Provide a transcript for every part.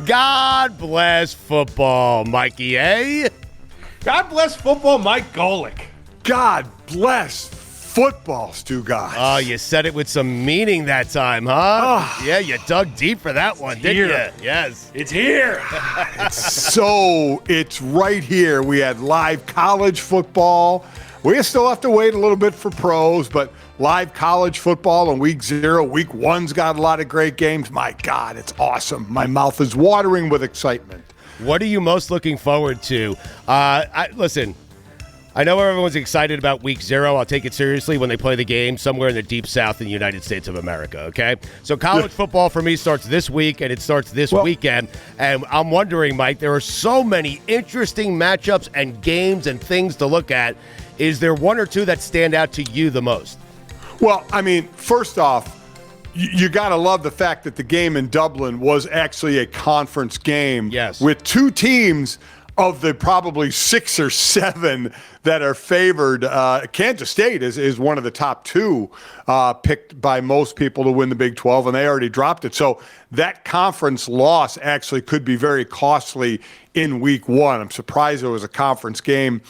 God bless football, Mikey, eh? God bless football, Mike Golic. God bless football, Stu Guys. Oh, you said it with some meaning that time, huh? Yeah, you dug deep for that one, didn't you? Yes. It's here. It's right here. We had live college football. We still have to wait a little bit for pros, but live college football in week 0. Week 1's got a lot of great games. My God, it's awesome. My mouth is watering with excitement. What are you most looking forward to? Listen, I know everyone's excited about week 0. I'll take it seriously when they play the game somewhere in the deep south in the United States of America, okay? So college football for me starts this week, and it starts this weekend. And I'm wondering, Mike, there are so many interesting matchups and games and things to look at. Is there one or two that stand out to you the most? Well, I mean, first off, you got to love the fact that the game in Dublin was actually a conference game with two teams of the probably 6 or 7 that are favored. Kansas State is one of the top 2 picked by most people to win the Big 12, and they already dropped it. So that conference loss actually could be very costly in week 1. I'm surprised there was a conference game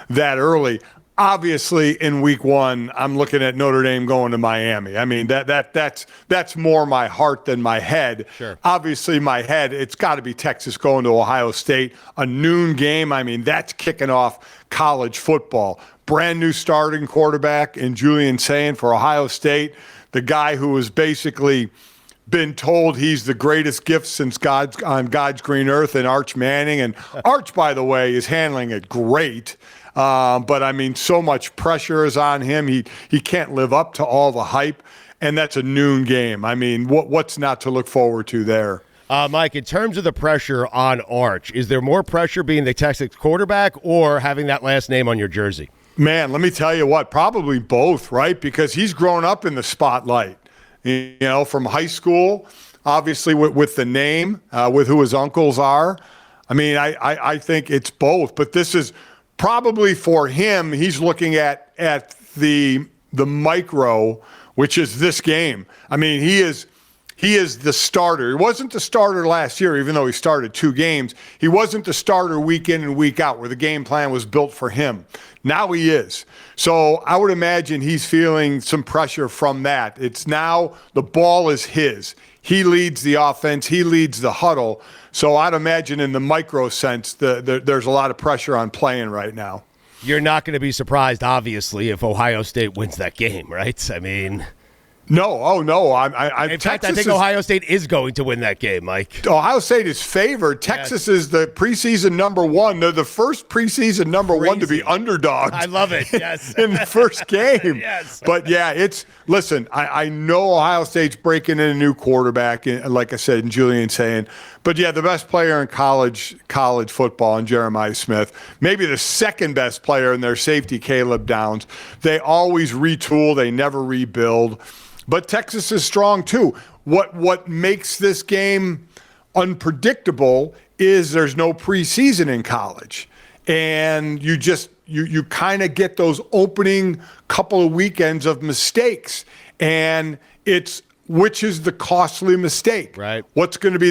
that early. Obviously, in week 1, I'm looking at Notre Dame going to Miami. I mean, that's more my heart than my head. Sure. Obviously, my head, it's got to be Texas going to Ohio State. A noon game, I mean, that's kicking off college football. Brand new starting quarterback in Julian Sayin for Ohio State, the guy who has basically been told he's the greatest gift since on God's green earth, and Arch Manning. And Arch, by the way, is handling it great. But I mean, so much pressure is on him. He can't live up to all the hype, and that's a noon game. I mean, what's not to look forward to there? Mike, in terms of the pressure on Arch, is there more pressure being the Texas quarterback or having that last name on your jersey? Man, let me tell you what, probably both, right? Because he's grown up in the spotlight, you know, from high school, obviously with the name, with who his uncles are. I mean, I think it's both, but this is probably for him, he's looking at the micro, which is this game. I mean, he is the starter. He wasn't the starter last year, even though he started 2 games. He wasn't the starter week in and week out, where the game plan was built for him. Now he is. So I would imagine he's feeling some pressure from that. It's now the ball is his. He leads the offense. He leads the huddle. So I'd imagine in the micro sense, there's a lot of pressure on playing right now. You're not going to be surprised, obviously, if Ohio State wins that game, right? I mean, no. Oh, no. In fact, I think Ohio State is going to win that game, Mike. Ohio State is favored. Texas is the preseason number 1. They're the first preseason number 1 to be underdogs. I love it, yes. In the first game. Yes. But, yeah, listen, I know Ohio State's breaking in a new quarterback, like I said, in Julian Sayin. But, yeah, the best player in college football in Jeremiah Smith. Maybe the second best player in their safety, Caleb Downs. They always retool. They never rebuild. But Texas is strong, too. What makes this game unpredictable is there's no preseason in college. And you kind of get those opening couple of weekends of mistakes. And it's which is the costly mistake. Right. What's going to be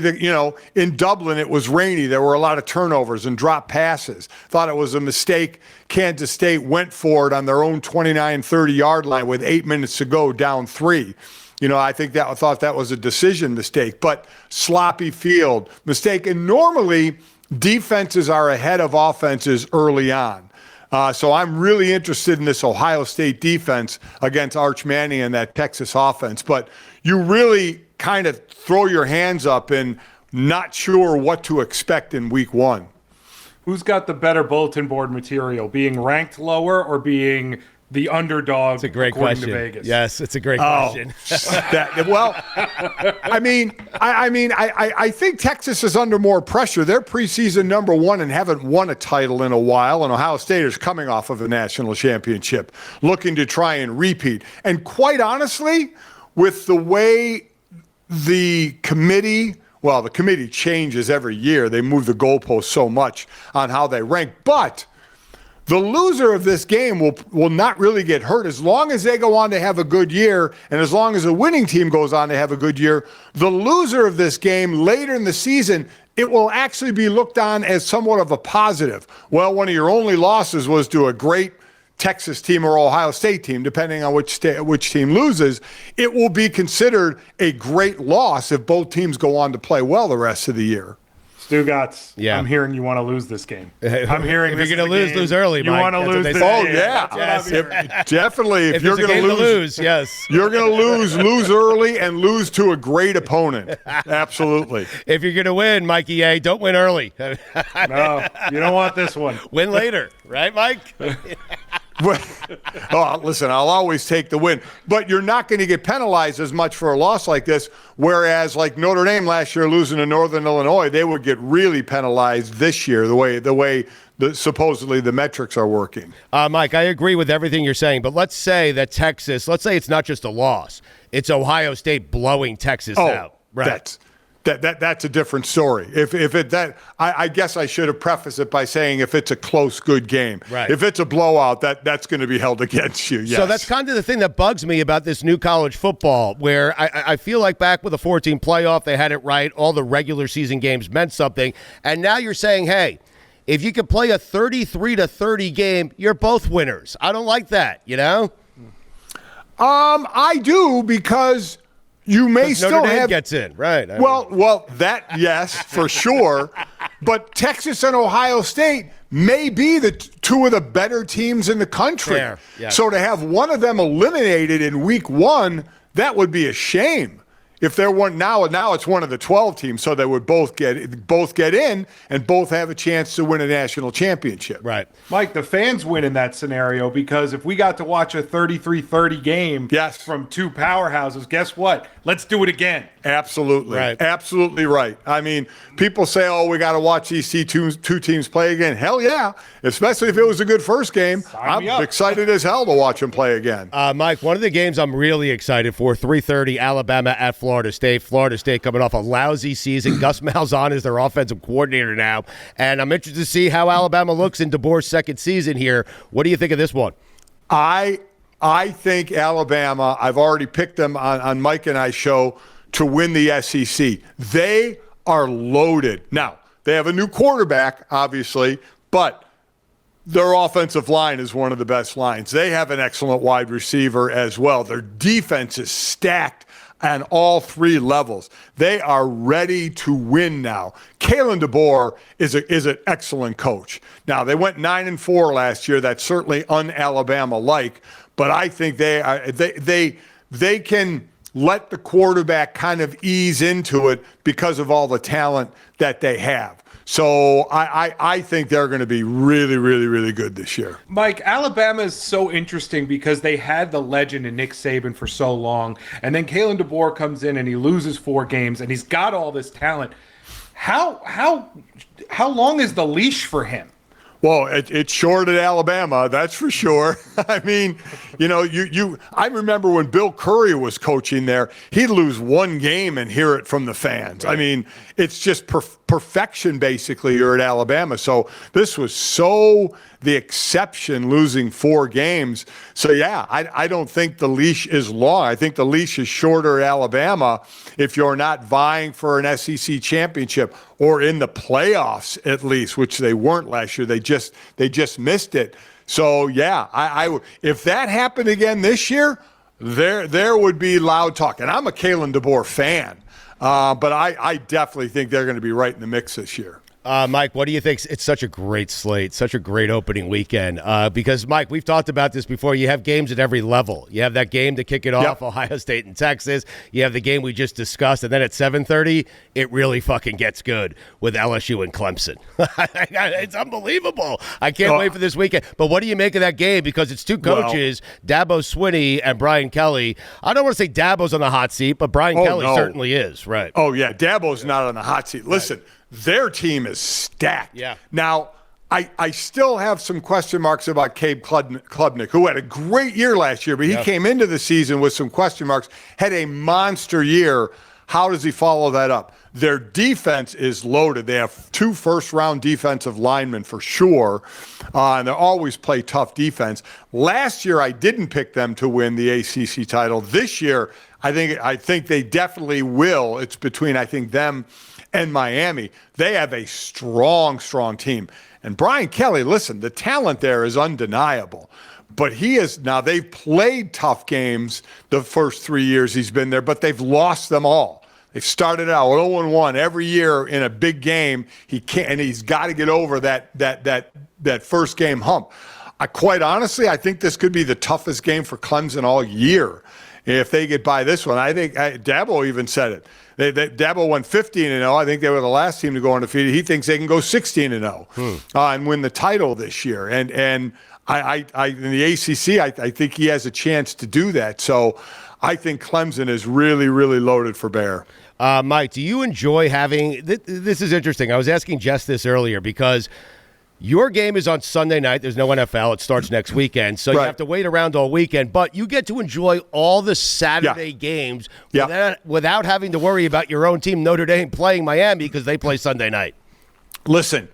in Dublin, it was rainy. There were a lot of turnovers and drop passes. Thought it was a mistake. Kansas State went for it on their own 29, 30-yard line with 8 minutes to go, down 3. I thought that was a decision mistake, but sloppy field mistake. And normally defenses are ahead of offenses early on. So I'm really interested in this Ohio State defense against Arch Manning and that Texas offense. But you really kind of throw your hands up and not sure what to expect in week 1. Who's got the better bulletin board material, being ranked lower or being the underdog? It's a great question. To Vegas? Yes, it's a great question. I think Texas is under more pressure. They're preseason number 1 and haven't won a title in a while, and Ohio State is coming off of a national championship, looking to try and repeat. And quite honestly, with the way the committee changes every year. They move the goalposts so much on how they rank. But The loser of this game will not really get hurt as long as they go on to have a good year, and as long as the winning team goes on to have a good year. The loser of this game later in the season, it will actually be looked on as somewhat of a positive. Well, one of your only losses was to a great Texas team or Ohio State team, depending on which team loses. It will be considered a great loss if both teams go on to play well the rest of the year. Stugotz, I'm hearing you want to lose this game. I'm hearing if you're going to lose early, you Mike. Want to lose this game. game. Yes. Definitely. If you're going to lose, yes. You're going to lose early and lose to a great opponent. Absolutely. If you're going to win, Mikey A, don't win early. No, you don't want this one. Win later. Right, Mike? Listen, I'll always take the win, but you're not going to get penalized as much for a loss like this, whereas like Notre Dame last year losing to Northern Illinois, they would get really penalized this year the way supposedly the metrics are working. Mike, I agree with everything you're saying, but let's say that Texas, let's say it's not just a loss, it's Ohio State blowing Texas out. Right. That's a different story. I guess I should have prefaced it by saying if it's a close, good game. Right. If it's a blowout, that's going to be held against you. Yes. So that's kind of the thing that bugs me about this new college football, where I feel like back with the 14 playoff, they had it right. All the regular season games meant something, and now you're saying, hey, if you could play a 33-30 game, you're both winners. I don't like that. You know? I do because. You may still Notre Dame have gets in, right? Well, that yes, for sure. But Texas and Ohio State may be the two of the better teams in the country. Fair, yes. So to have one of them eliminated in week one, that would be a shame. If there weren't now it's one of the 12 teams, so they would both get in and both have a chance to win a national championship. Right. Mike, the fans win in that scenario because if we got to watch a 33-30 game from two powerhouses, guess what? Let's do it again. Absolutely. Right. Absolutely right. I mean, people say, we got to watch these two teams play again. Hell yeah. Especially if it was a good first game. I'm excited as hell to watch them play again. Mike, one of the games I'm really excited for, 3:30, Alabama at Florida State. Florida State coming off a lousy season. Gus Malzahn is their offensive coordinator now. And I'm interested to see how Alabama looks in DeBoer's second season here. What do you think of this one? I think Alabama, I've already picked them on Mike and I's show to win the SEC. They are loaded. Now, they have a new quarterback, obviously, but their offensive line is one of the best lines. They have an excellent wide receiver as well. Their defense is stacked on all three levels. They are ready to win now. Kalen DeBoer is an excellent coach. Now, they went 9-4 last year. That's certainly un-Alabama-like, but I think they can let the quarterback kind of ease into it because of all the talent that they have. So I think they're going to be really, really, really good this year. Mike, Alabama is so interesting because they had the legend in Nick Saban for so long, and then Kalen DeBoer comes in and he loses 4 games, and he's got all this talent. How long is the leash for him? Well, it's short at Alabama, that's for sure. I mean, I remember when Bill Curry was coaching there, he'd lose one game and hear it from the fans. Right. I mean, it's just perfection, basically, you're at Alabama. So this was the exception, losing 4 games. So, yeah, I don't think the leash is long. I think the leash is shorter at Alabama if you're not vying for an SEC championship or in the playoffs at least, which they weren't last year. They just missed it. So, yeah, I if that happened again this year, there would be loud talk. And I'm a Kalen DeBoer fan, but I definitely think they're going to be right in the mix this year. Mike, what do you think? It's such a great slate, such a great opening weekend. Because, Mike, we've talked about this before. You have games at every level. You have that game to kick it off, Ohio State and Texas. You have the game we just discussed. And then at 7:30, it really fucking gets good with LSU and Clemson. It's unbelievable. I can't wait for this weekend. But what do you make of that game? Because it's two coaches, Dabo Swinney and Brian Kelly. I don't want to say Dabo's on the hot seat, but Brian Kelly certainly is. Right. Oh, yeah. Dabo's not on the hot seat. Listen. Right. Their team is stacked. Yeah. Now, I still have some question marks about Cabe Klubnik, who had a great year last year, but he came into the season with some question marks, had a monster year. how does he follow that up? Their defense is loaded. They have 2 first-round defensive linemen for sure, and they always play tough defense. Last year, I didn't pick them to win the ACC title. This year, I think they definitely will. It's between, I think, them and Miami. They have a strong, strong team. And Brian Kelly, listen, the talent there is undeniable. But they've played tough games the first 3 years he's been there, but they've lost them all. They've started out 0-1 every year in a big game. He's got to get over that first game hump. Quite honestly, I think this could be the toughest game for Clemson all year if they get by this one. I think Dabo even said it. Dabo went 15-0. I think they were the last team to go undefeated. He thinks they can go 16-0 and win the title this year. And in the ACC, I think he has a chance to do that. So I think Clemson is really, really loaded for bear. Mike, do you enjoy having – this is interesting. I was asking Jess this earlier because your game is on Sunday night. There's no NFL. It starts next weekend. So you have to wait around all weekend. But you get to enjoy all the Saturday games without having to worry about your own team, Notre Dame, playing Miami because they play Sunday night. Listen,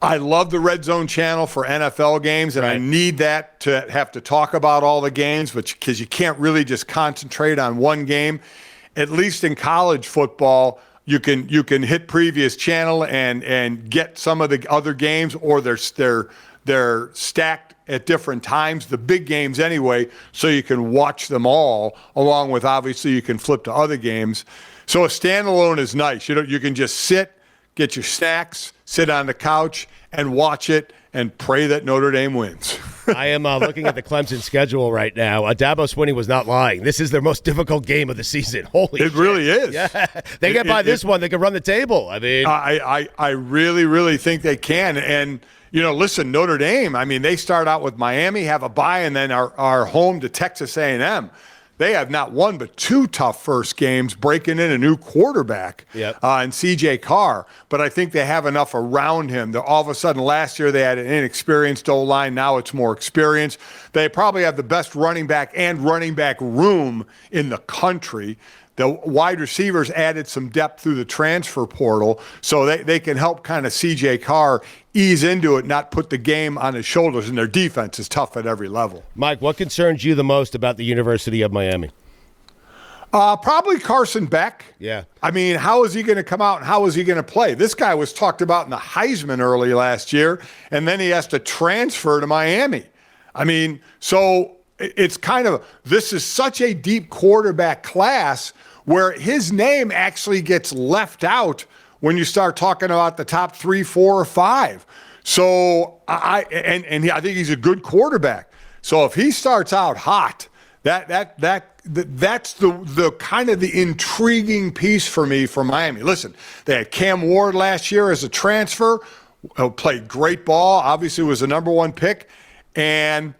I love the Red Zone channel for NFL games, and I need that to have to talk about all the games, because you can't really just concentrate on one game. At least in college football, you can hit previous channel and get some of the other games, or they're stacked at different times, the big games anyway, so you can watch them all, along with obviously you can flip to other games. So a standalone is nice. You can just sit, get your snacks, sit on the couch, and watch it and pray that Notre Dame wins. I am looking at the Clemson schedule right now. Dabo Swinney was not lying. This is their most difficult game of the season. Holy shit. It really is. Yeah. They get by this one, they can run the table. I mean, I really, really think they can. And, listen, Notre Dame, they start out with Miami, have a bye, and then are home to Texas A&M. They have not one but 2 tough first games, breaking in a new quarterback and C.J. Carr. But I think they have enough around him that all of a sudden last year they had an inexperienced O-line. Now it's more experienced. They probably have the best running back and running back room in the country. The wide receivers added some depth through the transfer portal, so they can help kind of C.J. Carr ease into it, not put the game on his shoulders, and their defense is tough at every level. Mike, what concerns you the most about the University of Miami? Probably Carson Beck. Yeah. How is he going to come out and how is he going to play? This guy was talked about in the Heisman early last year, and then he has to transfer to Miami. So it's this is such a deep quarterback class where his name actually gets left out when you start talking about the top 3, 4, or 5. So I think he's a good quarterback. So if he starts out hot, that's the kind of the intriguing piece for me for Miami. Listen, they had Cam Ward last year as a transfer, played great ball, obviously was the number 1 pick, and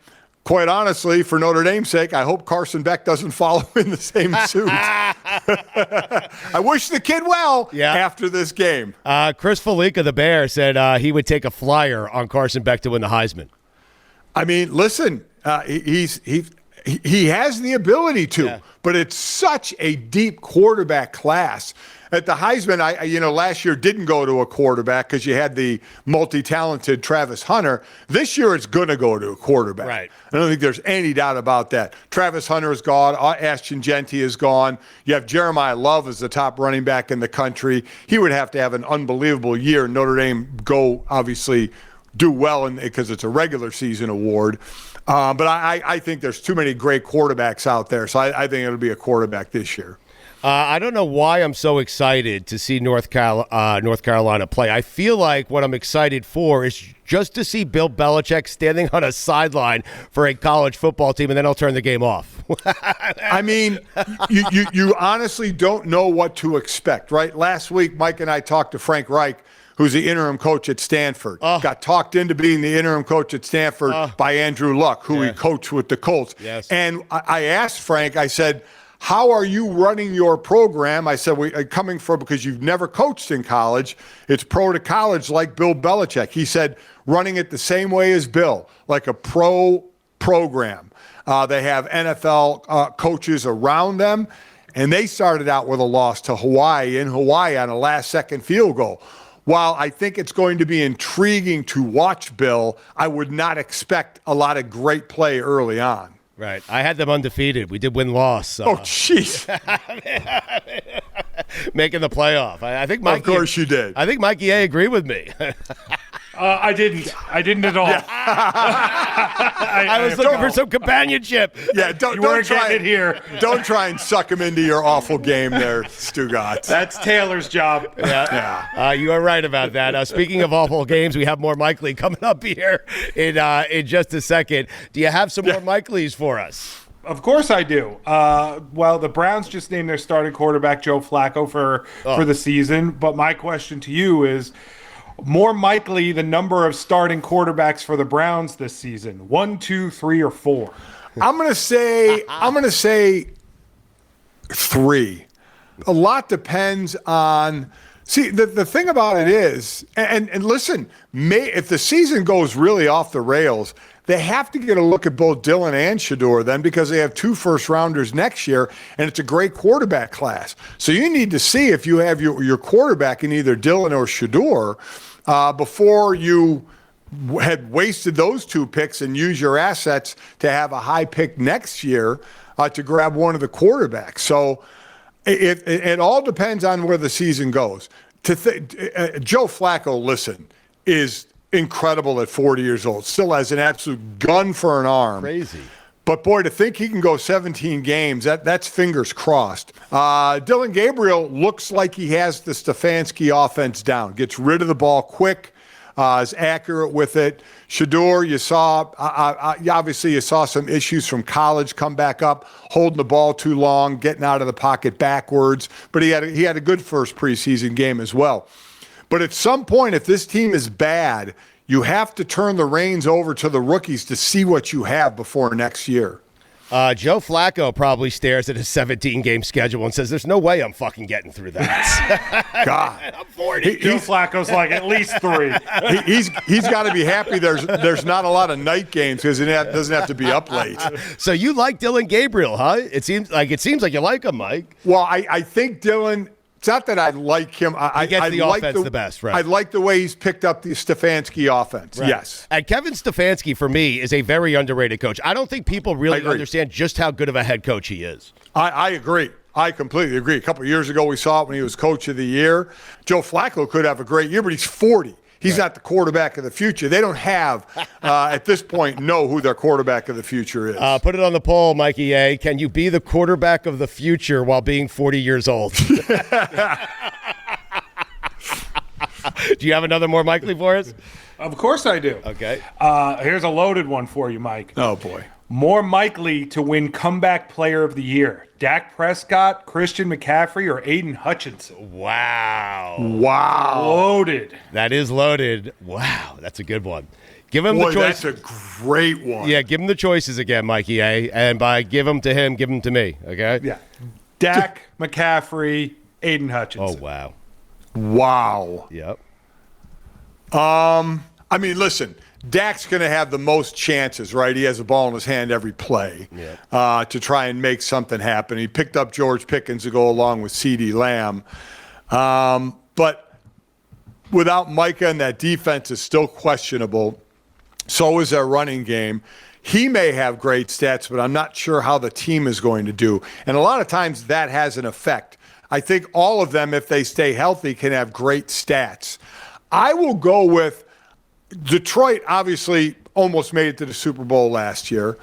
quite honestly, for Notre Dame's sake, I hope Carson Beck doesn't follow in the same suit. I wish the kid well after this game. Chris Felica, the Bear, said he would take a flyer on Carson Beck to win the Heisman. Listen, he has the ability to, but it's such a deep quarterback class. At the Heisman, last year didn't go to a quarterback because you had the multi-talented Travis Hunter. This year it's going to go to a quarterback. Right. I don't think there's any doubt about that. Travis Hunter is gone. Ashton Genty is gone. You have Jeremiah Love as the top running back in the country. He would have to have an unbelievable year. Notre Dame obviously do well because it's a regular season award. But I think there's too many great quarterbacks out there, so I think it'll be a quarterback this year. I don't know why I'm so excited to see North Carolina play. I feel like what I'm excited for is just to see Bill Belichick standing on a sideline for a college football team, and then I'll turn the game off. You honestly don't know what to expect, right? Last week, Mike and I talked to Frank Reich, who's the interim coach at Stanford. Got talked into being the interim coach at Stanford by Andrew Luck, who he coached with the Colts. Yes. And I asked Frank, I said, how are you running your program? I said, because you've never coached in college, it's pro to college like Bill Belichick. He said, running it the same way as Bill, like a pro program. They have NFL coaches around them. and they started out with a loss to Hawaii in Hawaii on a last-second field goal. While I think it's going to be intriguing to watch, Bill, I would not expect a lot of great play early on. Right. I had them undefeated. We did win-loss. So. Oh, jeez. Making the playoff. I think Mikey, of course you did. I think Mikey A agreed with me. I didn't at all. I was looking for some companionship. Yeah, don't try it here. Don't try and suck him into your awful game there, Stugotz. That's Taylor's job. Yeah. You are right about that. Speaking of awful games, we have more Mikelys coming up here in just a second. Do you have some more Mikelys for us? Of course I do. Well, the Browns just named their starting quarterback Joe Flacco for the season. But my question to you is, more Mikelys, the number of starting quarterbacks for the Browns this season: 1, 2, 3, or 4? I'm gonna say 3. A lot depends on. See, the thing about it is, and listen, if the season goes really off the rails, they have to get a look at both Dillon and Shedeur then, because they have 2 first-rounders next year, and it's a great quarterback class. So you need to see if you have your quarterback in either Dillon or Shedeur before you had wasted those 2 picks and use your assets to have a high pick next year to grab one of the quarterbacks. So it all depends on where the season goes. Joe Flacco, listen, is incredible at 40 years old. Still has an absolute gun for an arm. Crazy. But, boy, to think he can go 17 games, that's fingers crossed. Dillon Gabriel looks like he has the Stefanski offense down. Gets rid of the ball quick, is accurate with it. Shedeur, you saw, obviously you saw some issues from college come back up, holding the ball too long, getting out of the pocket backwards. But he had a good first preseason game as well. But at some point, if this team is bad, you have to turn the reins over to the rookies to see what you have before next year. Joe Flacco probably stares at his 17-game schedule and says, there's no way I'm fucking getting through that. God. I'm 40. Joe Flacco's like at least 3. He's got to be happy there's not a lot of night games because it doesn't have to be up late. So you like Dillon Gabriel, huh? It seems like you like him, Mike. Well, I think Dillon – it's not that I like him. He gets the offense the best, right? I like the way he's picked up the Stefanski offense, right. Yes. And Kevin Stefanski, for me, is a very underrated coach. I don't think people really understand just how good of a head coach he is. I agree. I completely agree. A couple of years ago, we saw it when he was coach of the year. Joe Flacco could have a great year, but he's 40. He's not the quarterback of the future. They don't have, at this point, know who their quarterback of the future is. Put it on the poll, Mikey A. Can you be the quarterback of the future while being 40 years old? Do you have another more Mikelys for us? Of course I do. Okay. Here's a loaded one for you, Mike. Oh, boy. More Mikelys to win comeback player of the year: Dak Prescott, Christian McCaffrey, or Aiden Hutchinson? Wow. Loaded. That is loaded. Wow. That's a good one. Give him the choice. That's a great one. Yeah, give him the choices again, Mikey A. And by give them to him, give them to me. Okay? Yeah. Dak, McCaffrey, Aiden Hutchinson. Oh, wow. Wow. Yep. I mean, listen, Dak's going to have the most chances, right? He has a ball in his hand every play to try and make something happen. He picked up George Pickens to go along with CeeDee Lamb. But without Micah, and that defense is still questionable, so is their running game. He may have great stats, but I'm not sure how the team is going to do. And a lot of times that has an effect. I think all of them, if they stay healthy, can have great stats. I will go with Detroit. Obviously almost made it to the Super Bowl last year.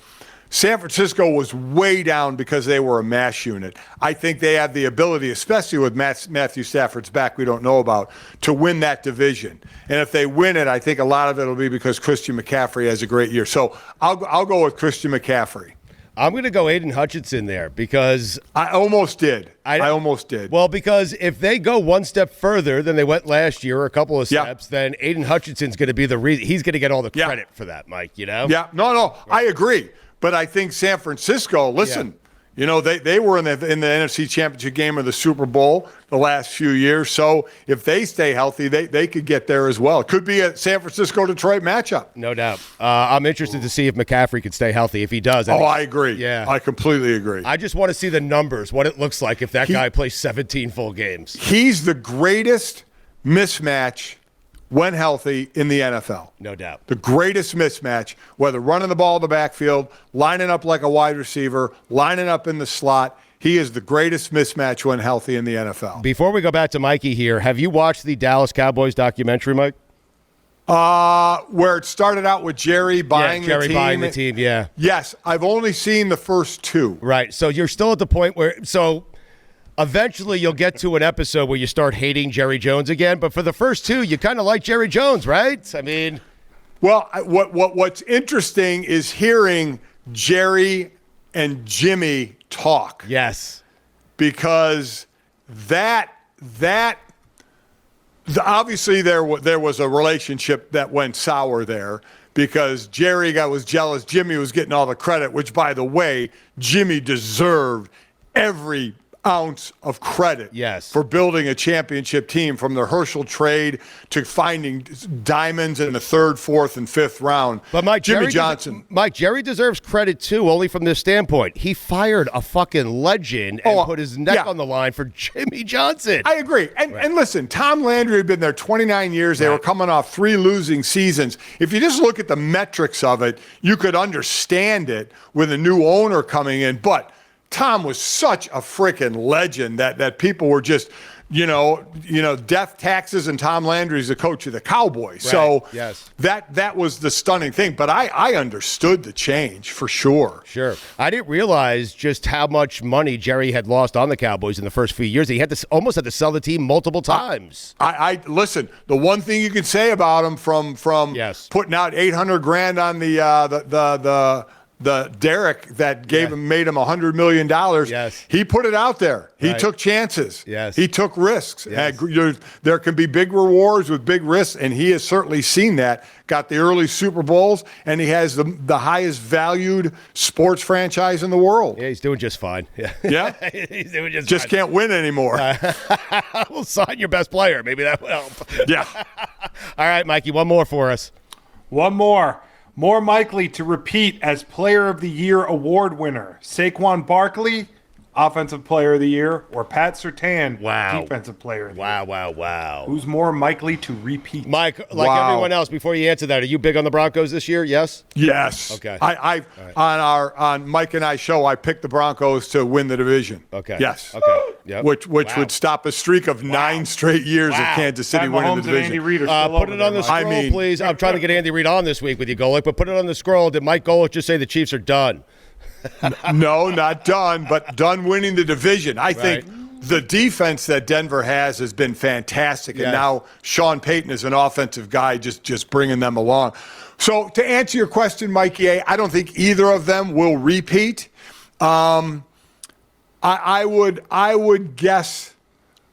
San Francisco was way down because they were a mash unit. I think they have the ability, especially with Matthew Stafford's back we don't know about, to win that division. And if they win it, I think a lot of it will be because Christian McCaffrey has a great year. So I'll go with Christian McCaffrey. I'm going to go Aiden Hutchinson there because I almost did. I almost did. Well, because if they go one step further than they went last year, or a couple of steps, then Aiden Hutchinson's going to be the reason. He's going to get all the credit for that, Mike, you know? Yeah. No, I agree. But I think San Francisco, listen, You know, they were in the NFC Championship game or the Super Bowl the last few years. So if they stay healthy, they could get there as well. It could be a San Francisco-Detroit matchup. No doubt. I'm interested to see if McCaffrey can stay healthy. If he does. I agree. Yeah. I completely agree. I just want to see the numbers, what it looks like if that guy plays 17 full games. He's the greatest mismatch when healthy in the NFL. No doubt. The greatest mismatch, whether running the ball in the backfield, lining up like a wide receiver, lining up in the slot. He is the greatest mismatch when healthy in the NFL. Before we go back to Mikey here, have you watched the Dallas Cowboys documentary, Mike? Where it started out with Jerry buying the team. Jerry buying the team, yeah. Yes, I've only seen the first two. Right, so you're still at the point where eventually you'll get to an episode where you start hating Jerry Jones again, but for the first two, you kind of like Jerry Jones, right? I mean... Well, what's interesting is hearing Jerry and Jimmy talk. Yes. Because obviously there was a relationship that went sour there because Jerry was jealous. Jimmy was getting all the credit, which, by the way, Jimmy deserved every ounce of credit for building a championship team, from the Herschel trade to finding diamonds in the third, fourth, and fifth round. But Mike, Jerry deserves credit too, only from this standpoint. He fired a fucking legend and put his neck on the line for Jimmy Johnson. I agree. And listen, Tom Landry had been there 29 years. They were coming off 3 losing seasons. If you just look at the metrics of it, you could understand it with a new owner coming in. But Tom was such a freaking legend that people were just, death, taxes, and Tom Landry's the coach of the Cowboys. Right. So that was the stunning thing. But I understood the change for sure. Sure. I didn't realize just how much money Jerry had lost on the Cowboys in the first few years. He almost had to sell the team multiple times. I listen, the one thing you can say about him from putting out $800,000 on the Derek that made him $100 million. Yes. He put it out there. He took chances. Yes. He took risks. Yes. There can be big rewards with big risks, and he has certainly seen that. Got the early Super Bowls, and he has the highest valued sports franchise in the world. Yeah, he's doing just fine. Yeah? He's doing just fine. Can't win anymore. We'll sign your best player. Maybe that will help. Yeah. All right, Mikey, one more for us. One more. More Mikelys to repeat as Player of the Year award winner. Saquon Barkley, Offensive Player of the Year, or Pat Surtain, Defensive Player of the Year. Wow. Who's more Mikelys to repeat? Mike, like everyone else, before you answer that, are you big on the Broncos this year? Yes? Yes. Okay. On Mike and I show, I picked the Broncos to win the division. Okay. Yes. Okay. Yep. Which would stop a streak of 9 straight years of Kansas City winning the division. Andy Reid put it on the scroll, please. I'm trying to get Andy Reid on this week with you, Golic, but put it on the scroll. Did Mike Golic just say the Chiefs are done? No, not done, but done winning the division. I think the defense that Denver has been fantastic, and now Sean Payton is an offensive guy just bringing them along. So to answer your question, Mikey A., I don't think either of them will repeat. I would guess,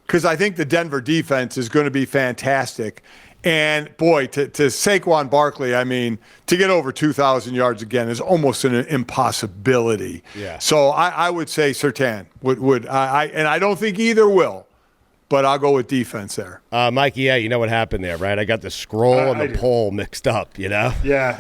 because I think the Denver defense is going to be fantastic. And, boy, to Saquon Barkley, I mean, to get over 2,000 yards again is almost an impossibility. Yeah. So I would say Surtain would. And I don't think either will. But I'll go with defense there. Mikey, you know what happened there, right? I got the scroll and the poll mixed up, you know? Yeah.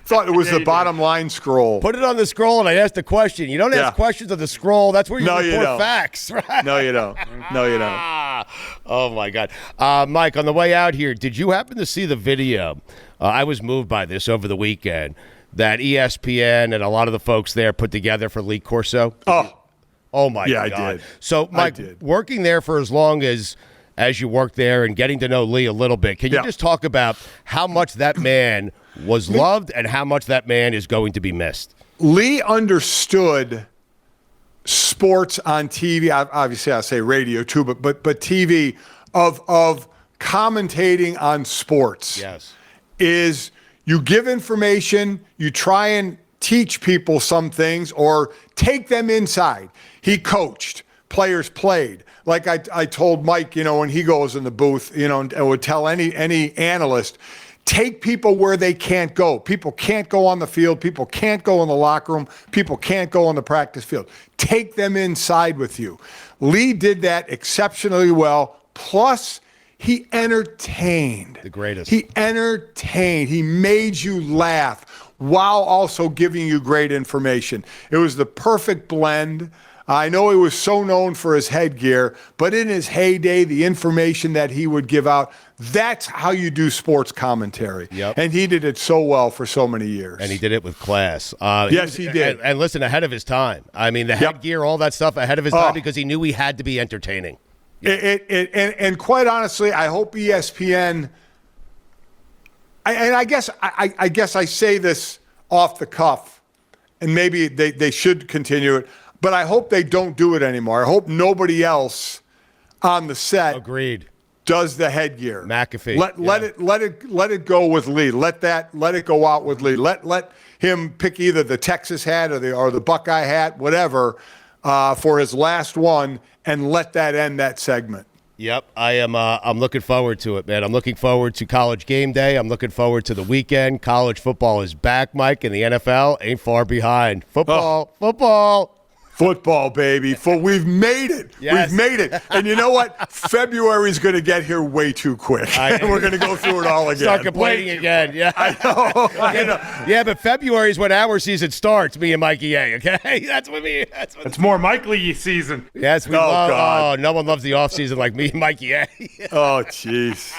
Thought it was the bottom line scroll. Put it on the scroll, and I asked a question. You don't ask questions on the scroll. That's where you report facts, right? No, you don't. No, you don't. Oh, my God. Mike, on the way out here, did you happen to see the video? I was moved by this over the weekend that ESPN and a lot of the folks there put together for Lee Corso. Oh, my God. I did. So, Mike, working there for as long as you worked there and getting to know Lee a little bit, can you just talk about how much that man was loved and how much that man is going to be missed? Lee understood sports on TV. Obviously, I say radio too, but TV of commentating on sports. Yes. Is you give information, you try and teach people some things or take them inside. He coached, players played. Like I told Mike, when he goes in the booth, and would tell any analyst, Take people where they can't go. People can't go on the field. People can't go in the locker room. People can't go on the practice field. Take them inside with you. Lee did that exceptionally well. Plus, he entertained. The greatest. He entertained. He made you laugh while also giving you great information. It was the perfect blend. I know he was so known for his headgear, but in his heyday, the information that he would give out, that's how you do sports commentary. Yep. And he did it so well for so many years. And he did it with class. Yes, he did. And listen, ahead of his time. I mean, the headgear, all that stuff ahead of his time because he knew he had to be entertaining. And quite honestly, I hope ESPN. I guess I say this off the cuff, and maybe they should continue it. But I hope they don't do it anymore. I hope nobody else on the set Agreed. does the headgear. McAfee. Let it go with Lee. Let it go out with Lee. Let him pick either the Texas hat or the Buckeye hat, whatever, for his last one, and let that end that segment. Yep, I am. I'm looking forward to it, man. I'm looking forward to College game day. I'm looking forward to the weekend. College football is back, Mike, and the NFL ain't far behind. Football. Football, baby. We've made it. Yes. We've made it. And you know what? February's going to get here way too quick. We're going to go through it all again. Start complaining again. Yeah. I know. Yeah, but February is when our season starts, me and Mikey A, okay? It's more Mikelys season. Yes, we love. God. Oh, no one loves the offseason like me and Mikey A. Oh, jeez.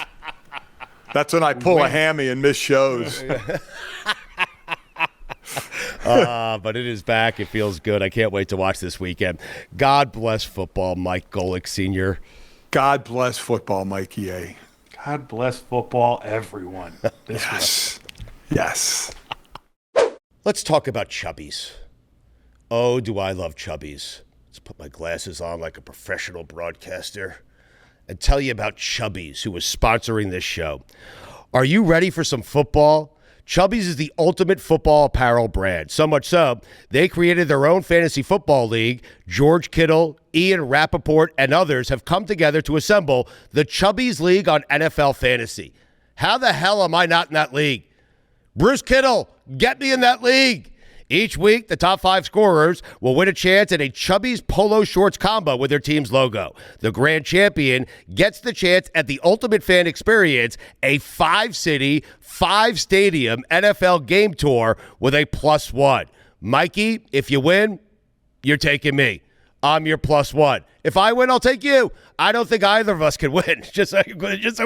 That's when I pull a hammy and miss shows. But it is back. It feels good. I can't wait to watch this weekend. God bless football, Mike Golic Sr. God bless football, Mikey A. God bless football, everyone. Yes. Let's talk about Chubbies. Oh, do I love Chubbies. Let's put my glasses on like a professional broadcaster and tell you about Chubbies, who is sponsoring this show. Are you ready for some football? Chubbies is the ultimate football apparel brand. So much so, they created their own fantasy football league. George Kittle, Ian Rappaport, and others have come together to assemble the Chubbies League on NFL Fantasy. How the hell am I not in that league? Bruce Kittle, get me in that league. Each week, the top 5 scorers will win a chance at a Chubbies polo shorts combo with their team's logo. The grand champion gets the chance at the ultimate fan experience, a 5-city, 5-stadium NFL game tour with a +1. Mikey, if you win, you're taking me. I'm your +1. If I win, I'll take you. I don't think either of us can win, just so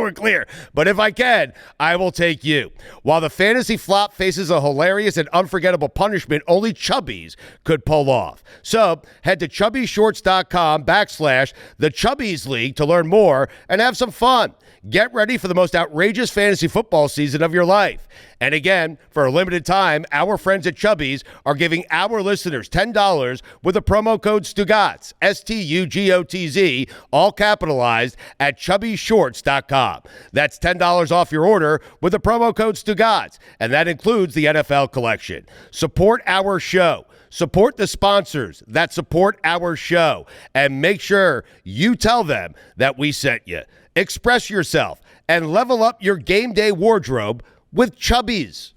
we're clear. But if I can, I will take you. While the fantasy flop faces a hilarious and unforgettable punishment only Chubbies could pull off. So head to chubbyshorts.com/the Chubbies League to learn more and have some fun. Get ready for the most outrageous fantasy football season of your life. And again, for a limited time, our friends at Chubbies are giving our listeners $10 with the promo code STUGOTZ, STUGOTZ, all capitalized at chubbyshorts.com. That's $10 off your order with the promo code STUGOTZ, and that includes the NFL collection. Support our show. Support the sponsors that support our show, and make sure you tell them that we sent you. Express yourself and level up your game day wardrobe with Chubbies.